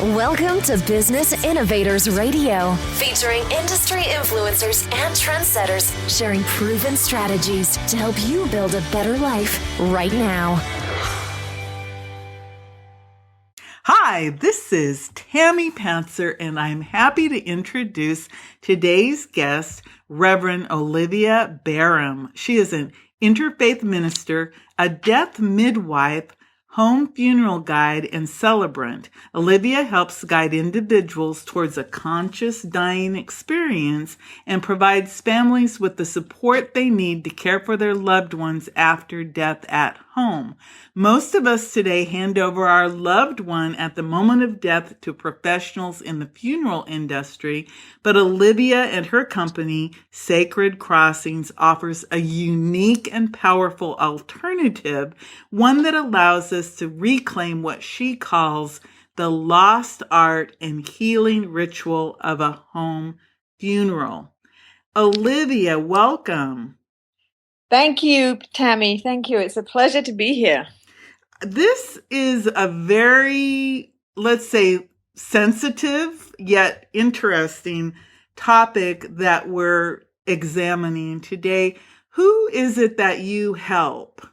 Welcome to Business Innovators Radio, featuring industry influencers and trendsetters sharing proven strategies to help you build a better life right now. Hi, this is Tammy Pantzer, and I'm happy to introduce today's guest, Reverend Olivia Bareham. She is an interfaith minister, a death midwife, home funeral guide, and celebrant. Olivia helps guide individuals towards a conscious dying experience and provides families with the support they need to care for their loved ones after death at home. Most of us today hand over our loved one at the moment of death to professionals in the funeral industry, but Olivia and her company, Sacred Crossings, offers a unique and powerful alternative, one that allows us to reclaim what she calls the lost art and healing ritual of a home funeral. Olivia, welcome. Thank you, Tammy. Thank you. It's a pleasure to be here. This is a very, let's say, sensitive yet interesting topic that we're examining today. Who is it that you help?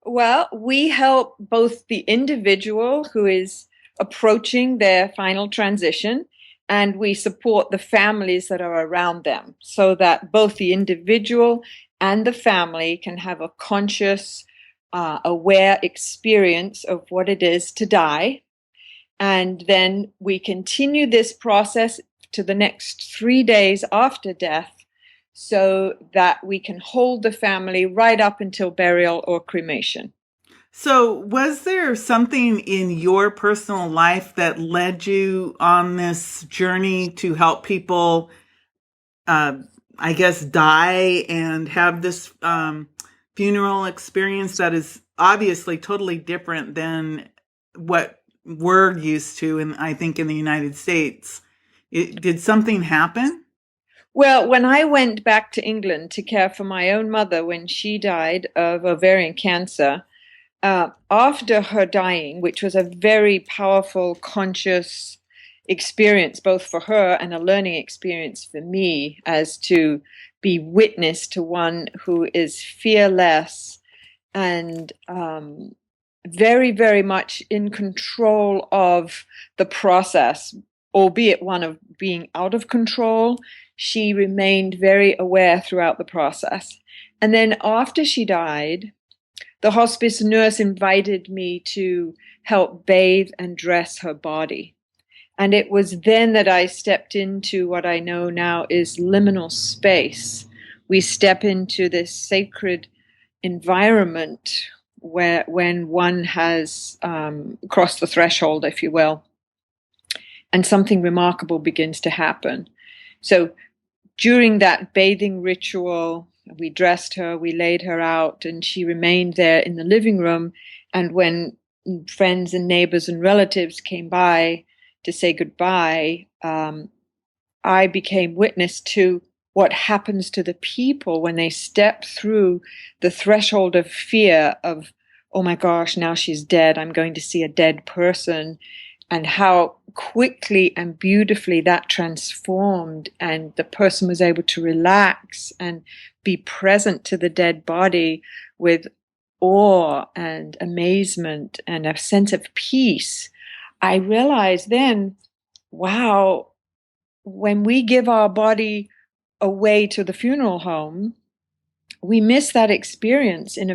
Well, we help both the individual who is approaching their final transition, and we support the families that are around them so that both the individual and the family can have a conscious, aware experience of what it is to die. And then we continue this process to the next 3 days after death so that we can hold the family right up until burial or cremation. So was there something in your personal life that led you on this journey to help people, I guess, die and have this funeral experience that is obviously totally different than what we're used to, and I think in the United States? Did something happen? Well, when I went back to England to care for my own mother when she died of ovarian cancer, after her dying, which was a very powerful, conscious experience, both for her and a learning experience for me, as to be witness to one who is fearless and very, very much in control of the process, albeit one of being out of control. She remained very aware throughout the process. And then after she died, the hospice nurse invited me to help bathe and dress her body. And it was then that I stepped into what I know now is liminal space. We step into this sacred environment where when one has crossed the threshold, if you will, and something remarkable begins to happen. So during that bathing ritual, we dressed her, we laid her out, and she remained there in the living room. And when friends and neighbors and relatives came by to say goodbye, I became witness to what happens to the people when they step through the threshold of fear of, oh my gosh, now she's dead, I'm going to see a dead person, and how quickly and beautifully that transformed, and the person was able to relax and be present to the dead body with awe and amazement and a sense of peace. I realized then, wow, when we give our body away to the funeral home, we miss that experience in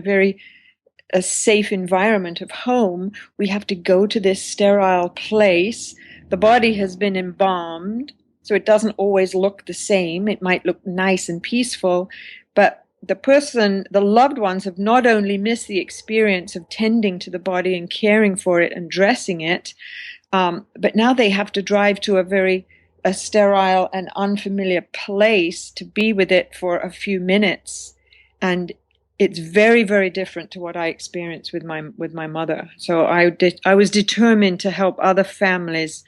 a safe environment of home. We have to go to this sterile place. The body has been embalmed, so it doesn't always look the same. It might look nice and peaceful, but the loved ones have not only missed the experience of tending to the body and caring for it and dressing it, but now they have to drive to a sterile and unfamiliar place to be with it for a few minutes. And it's very, very different to what I experienced with my mother. So I was determined to help other families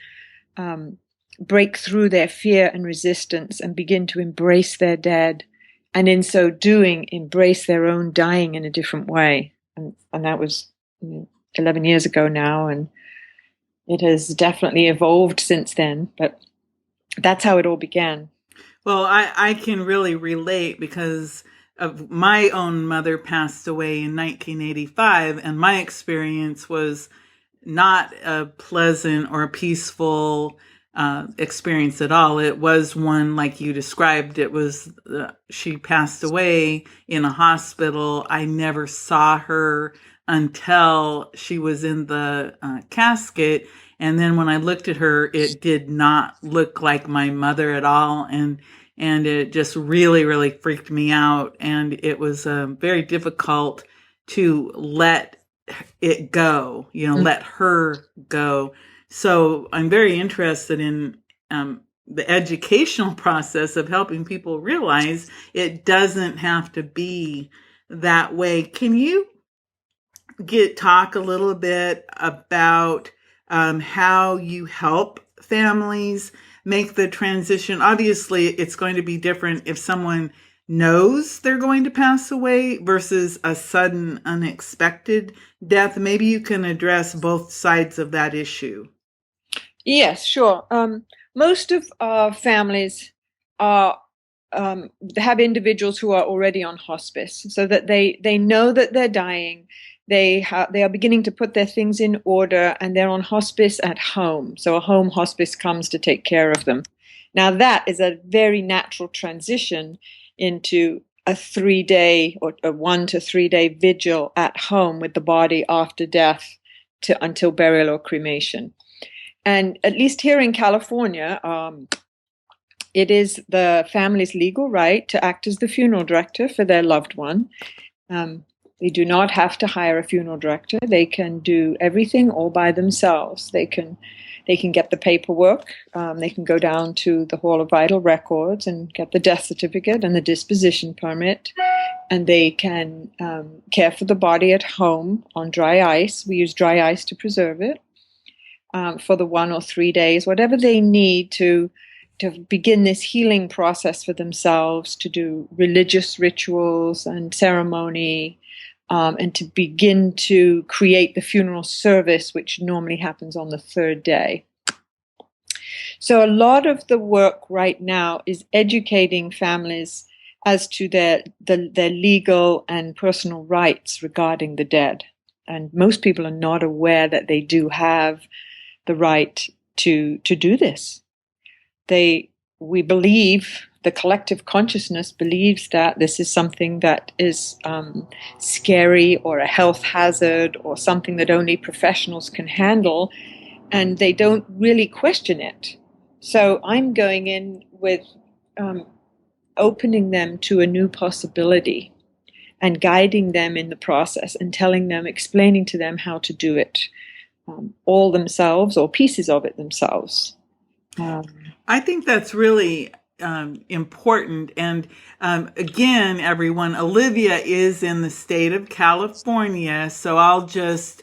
break through their fear and resistance and begin to embrace their dead, and in so doing, embrace their own dying in a different way. And that was 11 years ago now, and It has definitely evolved since then, but that's how it all began. Well, I can really relate because of my own mother passed away in 1985, and my experience was not a pleasant or a peaceful experience at all. It was one like you described. It was she passed away in a hospital. I never saw her until she was in the casket. And then when I looked at her, it did not look like my mother at all. And it just really, really freaked me out. And it was very difficult to let it go, let her go. So I'm very interested in the educational process of helping people realize it doesn't have to be that way. Can you talk a little bit about how you help families make the transition? Obviously, it's going to be different if someone knows they're going to pass away versus a sudden, unexpected death. Maybe you can address both sides of that issue. Yes, sure. Most of our families are have individuals who are already on hospice, so that they know that they're dying. They are beginning to put their things in order, and they're on hospice at home. So a home hospice comes to take care of them. Now that is a very natural transition into a 3-day or a 1 to 3 day vigil at home with the body after death until burial or cremation. And at least here in California, it is the family's legal right to act as the funeral director for their loved one. They do not have to hire a funeral director. They can do everything all by themselves. They can get the paperwork. They can go down to the Hall of Vital Records and get the death certificate and the disposition permit. And they can care for the body at home on dry ice. We use dry ice to preserve it for the 1 or 3 days, whatever they need to begin this healing process for themselves, to do religious rituals and ceremony, and to begin to create the funeral service, which normally happens on the 3rd day. So a lot of the work right now is educating families as to their legal and personal rights regarding the dead. And most people are not aware that they do have the right to do this. We believe, the collective consciousness believes that this is something that is scary or a health hazard or something that only professionals can handle, and they don't really question it. So I'm going in with opening them to a new possibility and guiding them in the process and telling them, explaining to them how to do it all themselves or pieces of it themselves. I think that's really important. And again, everyone, Olivia is in the state of California, so I'll just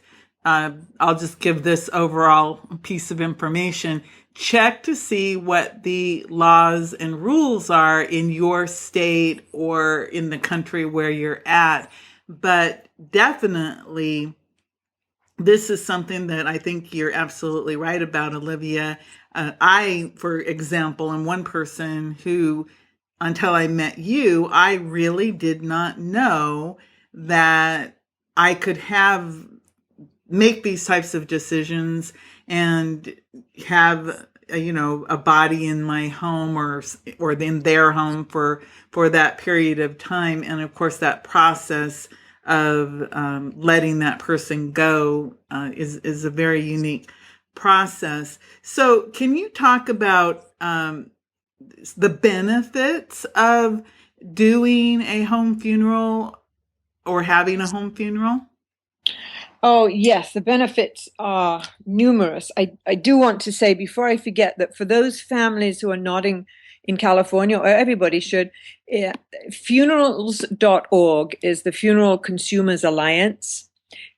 give this overall piece of information. Check to see what the laws and rules are in your state or in the country where you're at. But definitely, this is something that I think you're absolutely right about, Olivia. I, for example, am one person who, until I met you, I really did not know that I could make these types of decisions and have a body in my home or in their home for that period of time. And of course, that process of letting that person go is a very unique process. So can you talk about the benefits of doing a home funeral or having a home funeral? Oh, yes, the benefits are numerous. I do want to say, before I forget, that for those families who are not in California, or everybody should, funerals.org is the Funeral Consumers Alliance.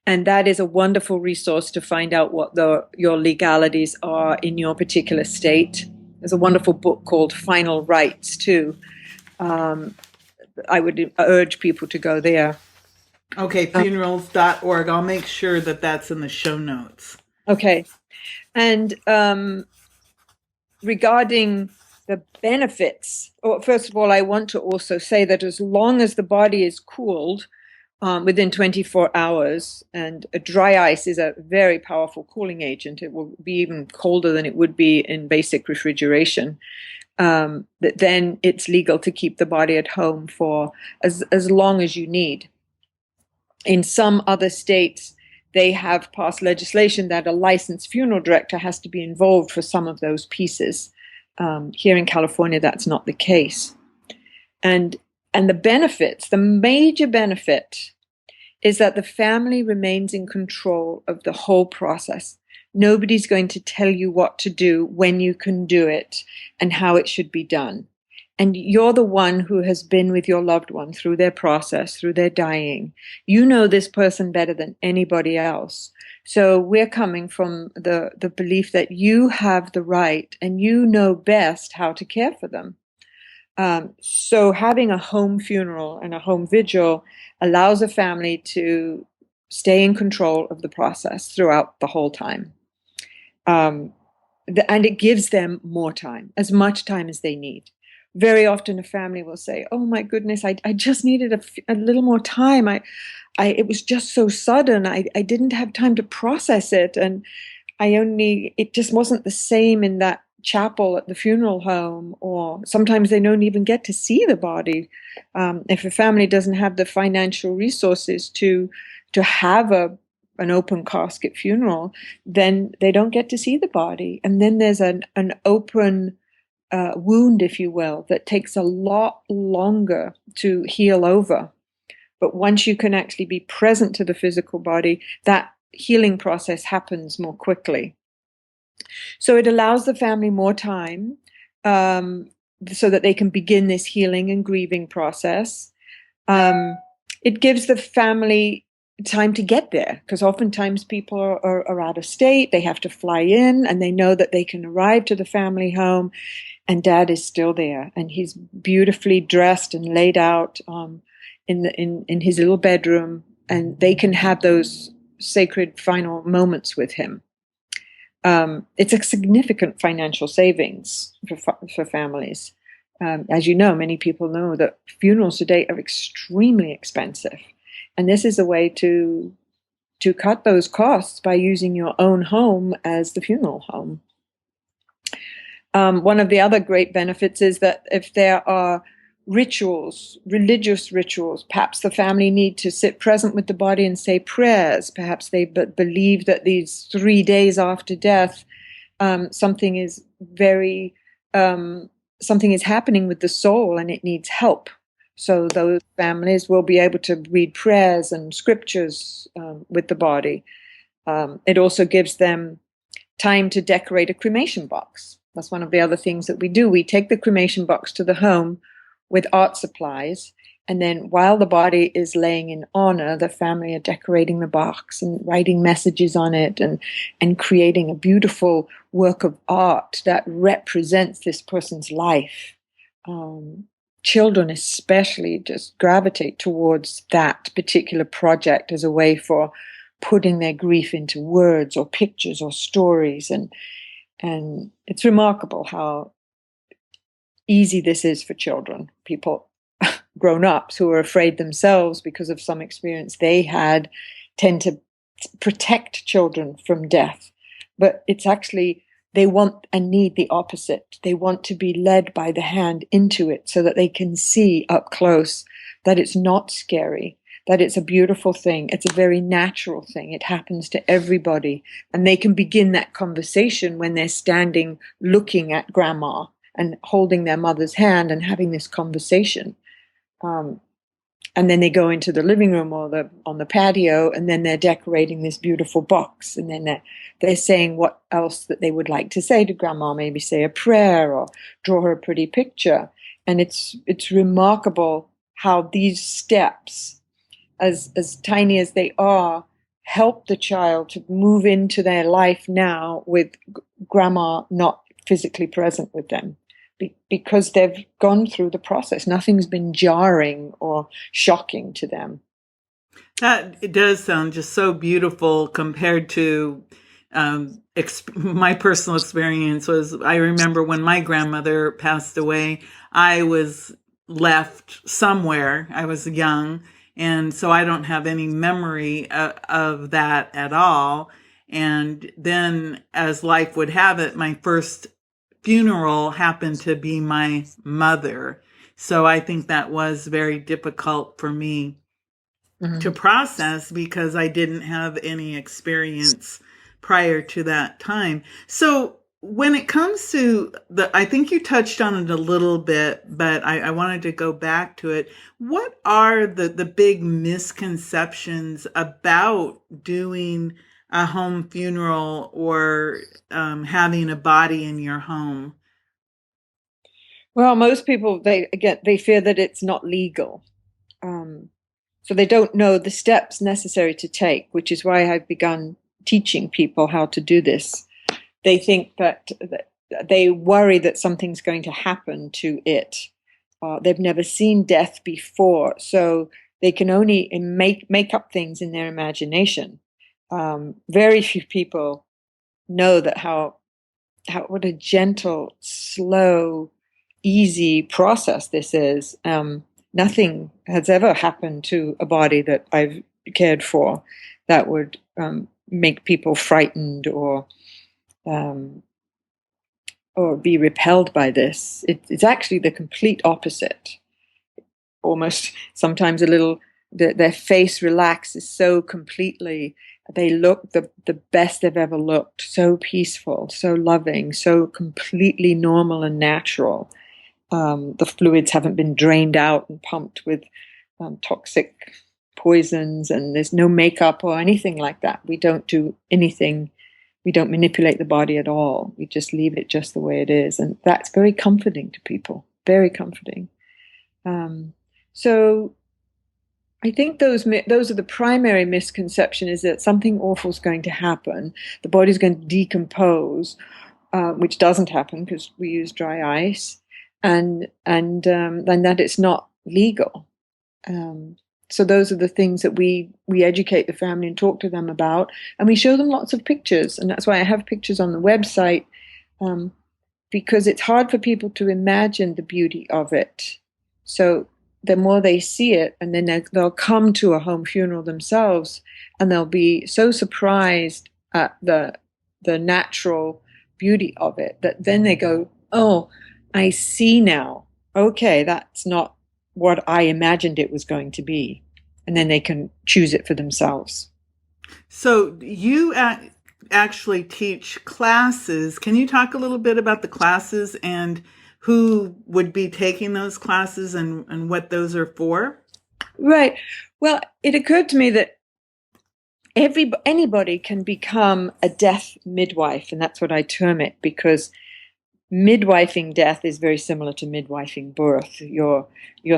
And that is a wonderful resource to find out what your legalities are in your particular state. There's a wonderful book called Final Rights, too. I would urge people to go there. Okay, funerals.org. I'll make sure that that's in the show notes. Okay. And regarding the benefits, first of all, I want to also say that as long as the body is cooled within 24 hours, and a dry ice is a very powerful cooling agent, it will be even colder than it would be in basic refrigeration, that then it's legal to keep the body at home for as long as you need. In some other states, they have passed legislation that a licensed funeral director has to be involved for some of those pieces. Here in California, that's not the case. And the benefits, the major benefit is that the family remains in control of the whole process. Nobody's going to tell you what to do, when you can do it, and how it should be done. And you're the one who has been with your loved one through their process, through their dying. You know this person better than anybody else. So we're coming from the belief that you have the right and you know best how to care for them. So having a home funeral and a home vigil allows a family to stay in control of the process throughout the whole time. And it gives them more time, as much time as they need. Very often a family will say, oh my goodness, I just needed a little more time. It was just so sudden. I didn't have time to process it. And it just wasn't the same in that chapel at the funeral home, or sometimes they don't even get to see the body. If a family doesn't have the financial resources to have an open casket funeral, then they don't get to see the body. And then there's an open wound, if you will, that takes a lot longer to heal over. But once you can actually be present to the physical body, that healing process happens more quickly. So it allows the family more time so that they can begin this healing and grieving process. It gives the family time to get there, because oftentimes people are out of state. They have to fly in, and they know that they can arrive to the family home and dad is still there, and he's beautifully dressed and laid out in his little bedroom, and they can have those sacred final moments with him. It's a significant financial savings for families. As you know, many people know that funerals today are extremely expensive, and this is a way to cut those costs by using your own home as the funeral home. One of the other great benefits is that if there are rituals, religious rituals, perhaps the family need to sit present with the body and say prayers. Perhaps they believe that these 3 days after death, something is happening with the soul and it needs help. So those families will be able to read prayers and scriptures with the body. It also gives them time to decorate a cremation box. That's one of the other things that we do. We take the cremation box to the home with art supplies, and then while the body is laying in honor, the family are decorating the box and writing messages on it and creating a beautiful work of art that represents this person's life. Children especially just gravitate towards that particular project as a way for putting their grief into words or pictures or stories, and it's remarkable how easy this is for children. People, grown-ups who are afraid themselves because of some experience they had, tend to protect children from death. But it's actually, they want and need the opposite. They want to be led by the hand into it so that they can see up close that it's not scary, that it's a beautiful thing. It's a very natural thing. It happens to everybody. And they can begin that conversation when they're standing looking at grandma and holding their mother's hand and having this conversation. And then they go into the living room or on the patio, and then they're decorating this beautiful box. And then they're saying what else that they would like to say to grandma, maybe say a prayer or draw her a pretty picture. And it's remarkable how these steps, as tiny as they are, help the child to move into their life now with grandma not physically present with them. Because they've gone through the process. Nothing's been jarring or shocking to them. It does sound just so beautiful compared to my personal experience was, I remember when my grandmother passed away, I was left somewhere. I was young, and so I don't have any memory of that at all. And then, as life would have it, my first funeral happened to be my mother. So I think that was very difficult for me to process because I didn't have any experience prior to that time. So when it comes to I think you touched on it a little bit, but I wanted to go back to it. What are the big misconceptions about doing a home funeral or having a body in your home? Well, most people, they fear that it's not legal. So they don't know the steps necessary to take, which is why I've begun teaching people how to do this. They think that they worry that something's going to happen to it. They've never seen death before, so they can only make up things in their imagination. Very few people know that what a gentle, slow, easy process this is. Nothing has ever happened to a body that I've cared for that would make people frightened or be repelled by this. It's actually the complete opposite. Almost sometimes their face relaxes so completely. They look the best they've ever looked, so peaceful, so loving, so completely normal and natural. The fluids haven't been drained out and pumped with toxic poisons, and there's no makeup or anything like that. We don't do anything. We don't manipulate the body at all. We just leave it just the way it is. And that's very comforting to people, very comforting. So I think those are the primary misconception, is that something awful is going to happen. The body's going to decompose, which doesn't happen because we use dry ice. And that it's not legal. So those are the things that we educate the family and talk to them about, and we show them lots of pictures, and that's why I have pictures on the website, because it's hard for people to imagine the beauty of it. So the more they see it, and then they'll come to a home funeral themselves, and they'll be so surprised at the natural beauty of it that then they go, oh, I see now. Okay, that's not what I imagined it was going to be. And then they can choose it for themselves. So you actually teach classes. Can you talk a little bit about the classes and who would be taking those classes and what those are for? Right. Well, it occurred to me that anybody can become a death midwife, and that's what I term it, because midwifing death is very similar to midwifing birth. You're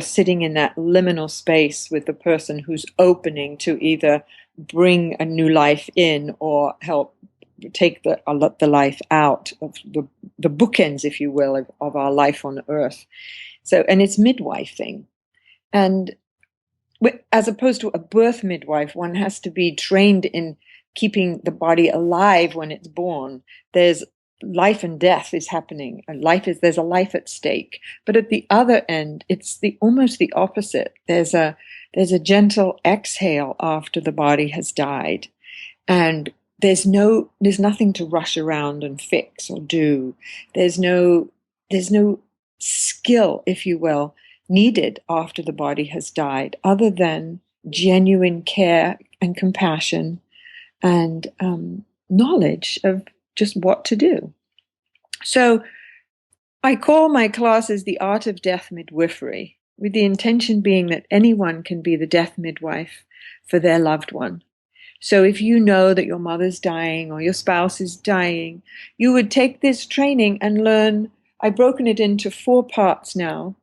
sitting in that liminal space with the person who's opening to either bring a new life in or help take the life out of the bookends, if you will, of our life on earth. So, and it's midwifing. And as opposed to a birth midwife, one has to be trained in keeping the body alive when it's born. There's life and death is happening. There's a life at stake. But at the other end, it's almost the opposite. There's a gentle exhale after the body has died, and there's nothing to rush around and fix or do. There's no skill, if you will, needed after the body has died, other than genuine care and compassion and knowledge of just what to do. So I call my classes the Art of Death Midwifery, with the intention being that anyone can be the death midwife for their loved one. So if you know that your mother's dying or your spouse is dying, you would take this training and learn. I've broken it into 4 parts now.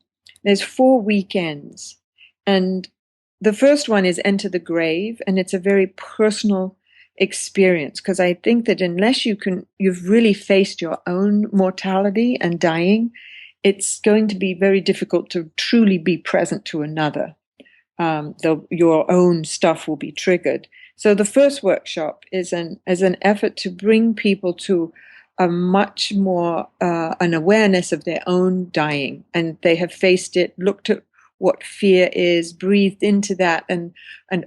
There's 4 weekends. And the first one is Enter the Grave, and it's a very personal experience, because I think that unless you've really faced your own mortality and dying, it's going to be very difficult to truly be present to another. Your own stuff will be triggered. So the first workshop is an effort to bring people to a much more an awareness of their own dying, and they have faced it, looked at what fear is, breathed into that, and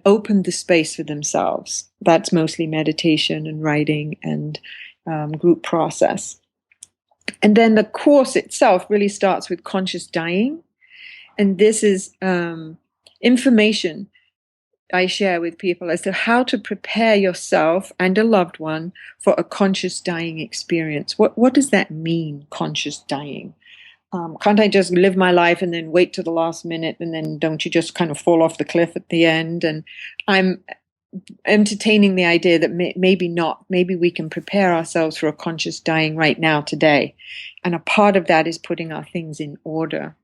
opened the space for themselves. That's mostly meditation and writing and group process. And then the course itself really starts with conscious dying. And this is information I share with people as to how to prepare yourself and a loved one for a conscious dying experience. What does that mean, conscious dying? Can't I just live my life and then wait to the last minute, and then don't you just kind of fall off the cliff at the end? And I'm entertaining the idea that maybe not. Maybe we can prepare ourselves for a conscious dying right now, today. And a part of that is putting our things in order.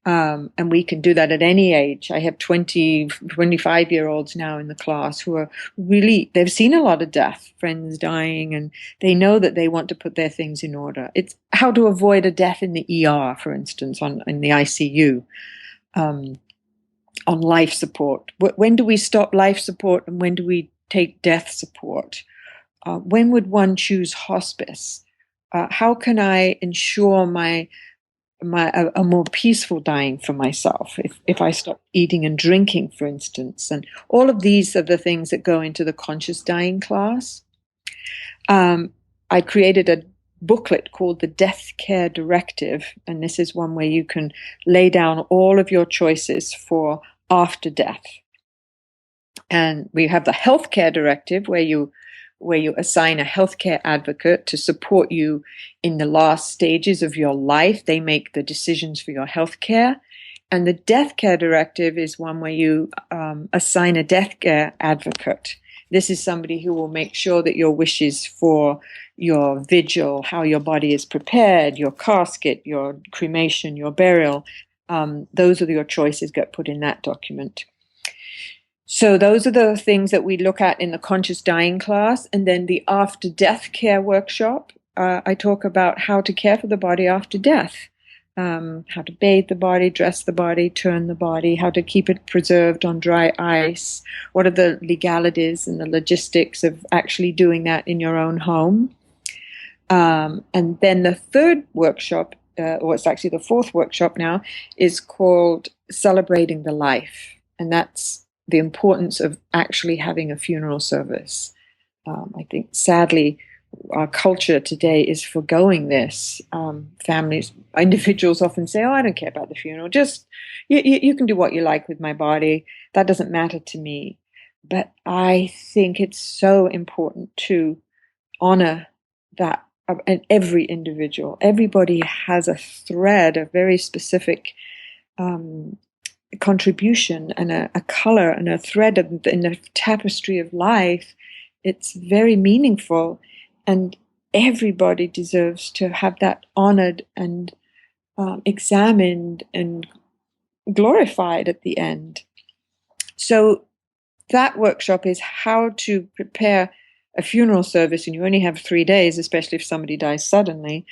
And we can do that at any age. I have 25-year-olds now in the class who are really, they've seen a lot of death, friends dying, and they know that they want to put their things in order. It's how to avoid a death in the ER, for instance, in the ICU, on life support. When do we stop life support, and when do we take death support? When would one choose hospice? How can I ensure a more peaceful dying for myself if I stop eating and drinking, for instance? And all of these are the things that go into the conscious dying class. I created a booklet called the Death Care Directive, and this is one where you can lay down all of your choices for after death. And we have the Healthcare Directive, where you assign a healthcare advocate to support you in the last stages of your life. They make the decisions for your healthcare. And the Death Care Directive is one where you assign a death care advocate. This is somebody who will make sure that your wishes for your vigil, how your body is prepared, your casket, your cremation, your burial, those are your choices get put in that document. So those are the things that we look at in the conscious dying class. And then the after death care workshop, I talk about how to care for the body after death, how to bathe the body, dress the body, turn the body, how to keep it preserved on dry ice, what are the legalities and the logistics of actually doing that in your own home. And then the third workshop, or it's actually the fourth workshop now, is called Celebrating the Life. And that's the importance of actually having a funeral service. I think, sadly, our culture today is forgoing this. Families, individuals often say, "Oh, I don't care about the funeral. Just you can do what you like with my body. That doesn't matter to me." But I think it's so important to honor that. And every individual, everybody has a thread, a very specific contribution and a color and a thread in the tapestry of life. It's very meaningful, and everybody deserves to have that honored and examined and glorified at the end. So that workshop is how to prepare a funeral service, and you only have 3 days, especially if somebody dies suddenly.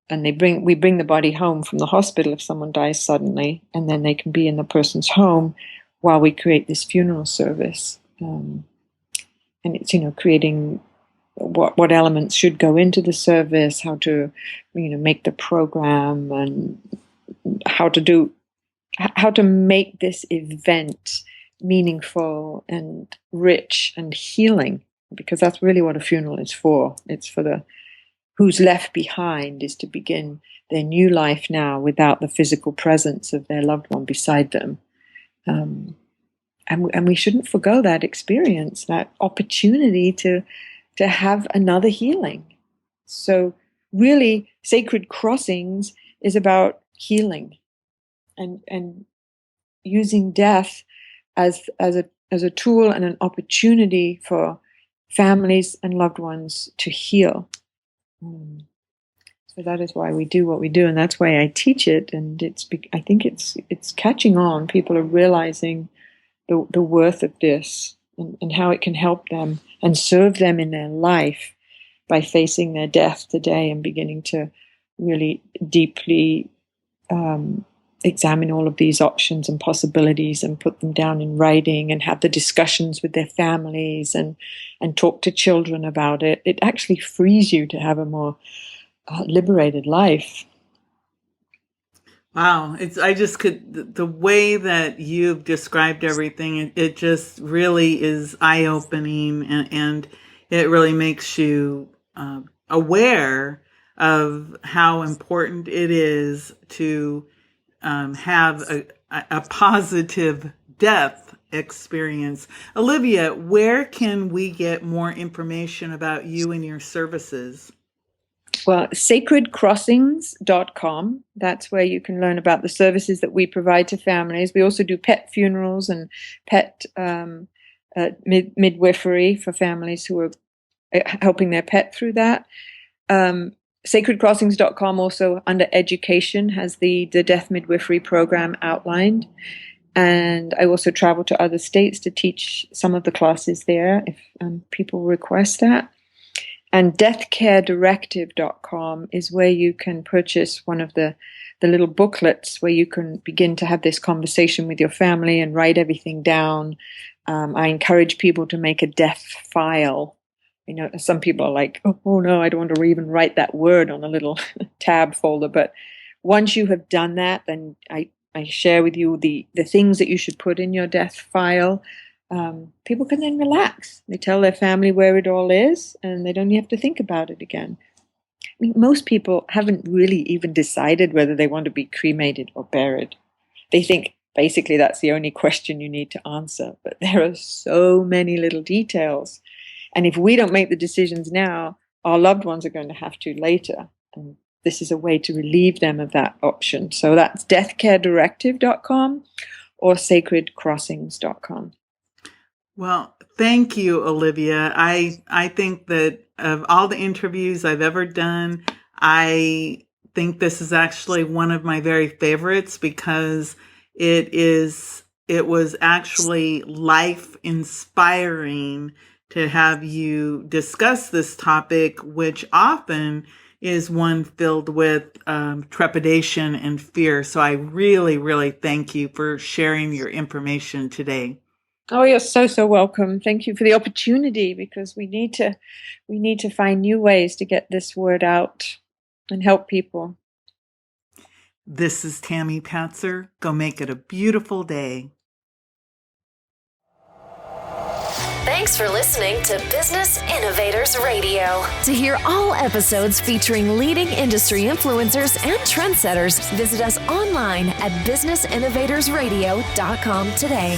And we bring the body home from the hospital if someone dies suddenly, and then they can be in the person's home while we create this funeral service. And it's, creating what elements should go into the service, how to, make the program, and how to make this event meaningful and rich and healing, because that's really what a funeral is for. It's for who's left behind is to begin their new life now without the physical presence of their loved one beside them. And we shouldn't forgo that experience, that opportunity to have another healing. So really, Sacred Crossings is about healing and using death as a tool and an opportunity for families and loved ones to heal. So that is why we do what we do, and that's why I teach it. And I think it's catching on. People are realizing the worth of this and how it can help them and serve them in their life by facing their death today and beginning to really deeply examine all of these options and possibilities and put them down in writing and have the discussions with their families and talk to children about it, it actually frees you to have a more liberated life. Wow. I just could, the way that you've described everything, it just really is eye-opening, and it really makes you aware of how important it is to have a positive death experience. Olivia, where can we get more information about you and your services? Well, sacredcrossings.com. That's where you can learn about the services that we provide to families. We also do pet funerals and pet midwifery for families who are helping their pet through that. Sacredcrossings.com also under education has the death midwifery program outlined. And I also travel to other states to teach some of the classes there if people request that. And deathcaredirective.com is where you can purchase one of the little booklets where you can begin to have this conversation with your family and write everything down. I encourage people to make a death file. You know, some people are like, oh no, I don't want to even write that word on a little tab folder. But once you have done that, then I share with you the things that you should put in your death file. People can then relax. They tell their family where it all is, and they don't have to think about it again. I mean, most people haven't really even decided whether they want to be cremated or buried. They think basically that's the only question you need to answer, but there are so many little details. And if we don't make the decisions now, our loved ones are going to have to later. And this is a way to relieve them of that option. So that's deathcaredirective.com or sacredcrossings.com. Well, thank you, Olivia. I think that of all the interviews I've ever done, I think this is actually one of my very favorites because it was actually life inspiring to have you discuss this topic, which often is one filled with trepidation and fear. So I really, really thank you for sharing your information today. Oh, you're so welcome. Thank you for the opportunity, because we need to find new ways to get this word out and help people. This is Tammy Patzer. Go make it a beautiful day. Thanks for listening to Business Innovators Radio. To hear all episodes featuring leading industry influencers and trendsetters, visit us online at businessinnovatorsradio.com today.